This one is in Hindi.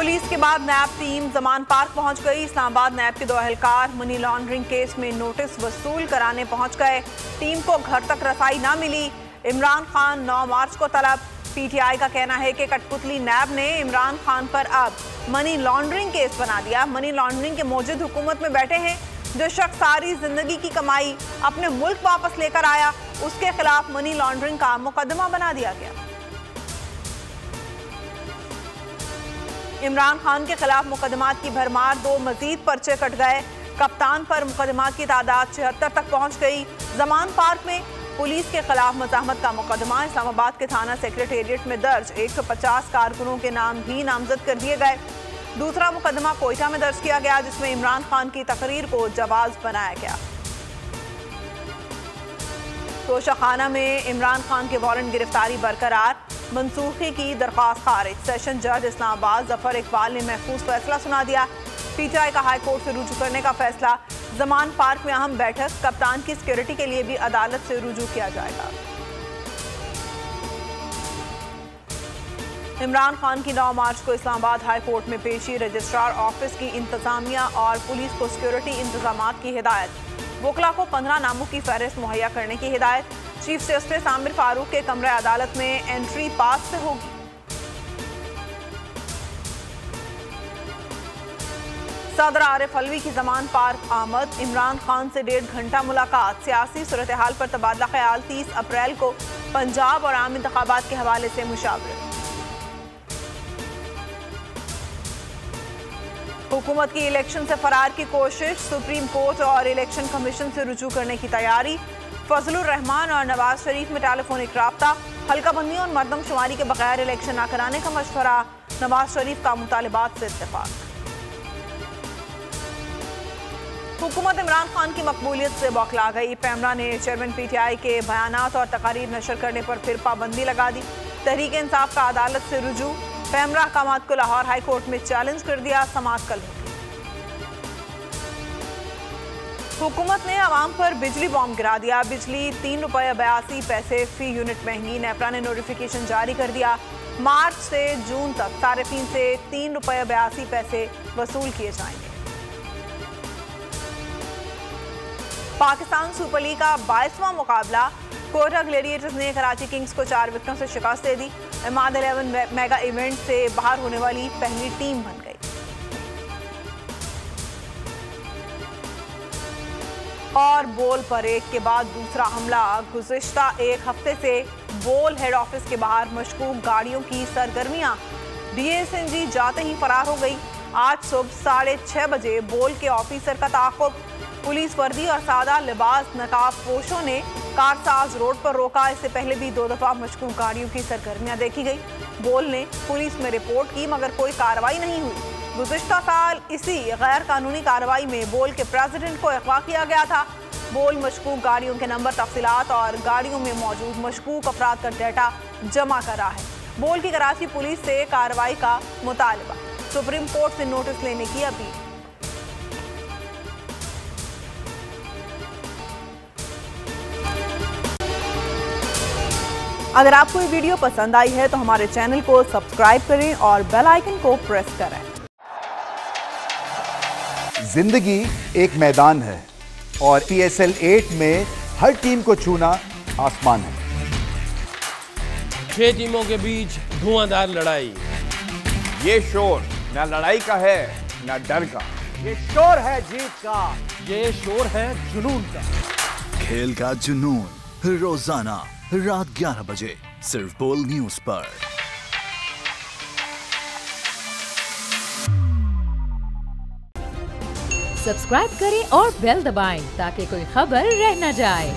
पुलिस के बाद नैब टीम जमान पार्क पहुंच गई। इस्लामाबाद नैब के 2 एहलकार मनी लॉन्ड्रिंग केस में नोटिस वसूल कराने पहुंच गए। टीम को घर तक रसाई ना मिली। इमरान खान 9 मार्च को तलब। पीटीआई का कहना है कि कठपुतली नैब ने इमरान खान पर अब मनी लॉन्ड्रिंग केस बना दिया। मनी लॉन्ड्रिंग के मौजूद हुकूमत में बैठे हैं। जो शख्स सारी जिंदगी की कमाई अपने मुल्क वापस लेकर आया, उसके खिलाफ मनी लॉन्ड्रिंग का मुकदमा बना दिया गया। इमरान खान के खिलाफ मुकदमात की भरमार, 2 मजीद पर्चे कट गए। कप्तान पर मुकदमात की तादाद 76 तक पहुंच गई। जमान पार्क में पुलिस के खिलाफ मज़ाहमत का मुकदमा इस्लामाबाद के थाना सेक्रेटेरिएट में दर्ज। 150 कारकुनों के नाम भी नामजद कर दिए गए। दूसरा मुकदमा कोयटा में दर्ज किया गया, जिसमें इमरान खान की तकरीर को जवाज बनाया गया। तोशाखाना में इमरान खान के वारंट गिरफ्तारी बरकरार, मनसूखी की दरख्वास्त खारिज। सेशन जज इस्लामाबाद जफर इकबाल ने महफूज फैसला सुना दिया। पीटीआई का हाई कोर्ट से रुजू करने का फैसला। जमान पार्क में अहम बैठक, कप्तान की सिक्योरिटी के लिए भी अदालत से रुजू किया जाएगा। इमरान खान की 9 मार्च को इस्लामाबाद हाई कोर्ट में पेशी। रजिस्ट्रार ऑफिस की इंतजामिया और पुलिस को सिक्योरिटी इंतजामात की हिदायत। वकला को 15 नामों की फहरिस्त मुहैया करने की हिदायत। चीफ जस्टिस आमिर फारूक के कमरे अदालत में एंट्री पास से होगी। सदर आरिफ अलवी की जमान पार्क आमद। इमरान खान से 1.5 घंटा मुलाकात। सियासी सूरत हाल पर तबादला ख्याल। 30 अप्रैल को पंजाब और आम इंतखाबात के हवाले से मुशावरत। हुकूमत की इलेक्शन से फरार की कोशिश। सुप्रीम कोर्ट और इलेक्शन कमीशन से रुजू करने की तैयारी। फजलुर रहमान और नवाज शरीफ में टेलीफोनिक राब्ता। हल्का बंदी और मर्दमशुमारी के बगैर इलेक्शन न कराने का मशवरा। नवाज शरीफ का मुतालिबात से इत्तेफाक। हुकूमत इमरान खान की मकबूलियत से बौखला गई। पैमरा ने चेयरमैन पीटीआई के बयानात और तकारीर नशर करने पर फिर पाबंदी लगा दी। तहरीक इंसाफ का अदालत से रुजू। पैमरा अहकामात को लाहौर हाई कोर्ट में चैलेंज कर दिया। समाअत कल होगी। हुकूमत ने आवाम पर बिजली बॉम्ब गिरा दिया। बिजली 3 रुपये 82 पैसे फी यूनिट महंगी। नेपरा ने नोटिफिकेशन जारी कर दिया। मार्च से जून तक सार्फिन से 3 रुपये 82 पैसे वसूल किए जाएंगे। पाकिस्तान सुपर लीग का 22वां मुकाबला। कोटा ग्लेडिएटर्स ने कराची किंग्स को 4 विकेटों से शिकस्त दे दी। इमाद 11 मेगा इवेंट से बाहर होने वाली पहली टीम बन गई। और बॉल परेड के बाद दूसरा हमला। गुज़िश्ता 1 हफ्ते से बॉल हेड ऑफिस के बाहर मशकूक गाड़ियों की सरगर्मियां। डीएसएनजी जाते ही फरार हो गई। आज सुबह 6:30 बजे बॉल के ऑफिसर का ताक़ुब। पुलिस वर्दी और सादा लिबास नकाब पोशों ने कारसाज रोड पर रोका। इससे पहले भी 2 दफा मशकूक गाड़ियों की सरगर्मियां देखी गई। बॉल ने पुलिस में रिपोर्ट की, मगर कोई कार्रवाई नहीं हुई। गुज़िश्ता साल इसी गैर कानूनी कार्रवाई में बॉल के प्रेसिडेंट को अगवा किया गया था। बॉल मशकूक गाड़ियों के नंबर, तफसीलात और गाड़ियों में मौजूद मशकूक अफराद का डाटा जमा कर रहा है। बॉल की कराची पुलिस से कार्रवाई का मुतालबा। सुप्रीम कोर्ट से नोटिस लेने की अपील। अगर आपको ये वीडियो पसंद आई है तो हमारे चैनल को सब्सक्राइब करें और बेल आइकन को प्रेस करें। जिंदगी एक मैदान है और PSL 8 में हर टीम को छूना आसमान है। 6 टीमों के बीच धुआंधार लड़ाई। ये शोर न लड़ाई का है न डर का। ये शोर है जीत का। ये शोर है जुनून का। खेल का जुनून रोजाना रात 11 बजे सिर्फ बोल न्यूज पर। सब्सक्राइब करें और बेल दबाएं ताकि कोई खबर रह न जाए।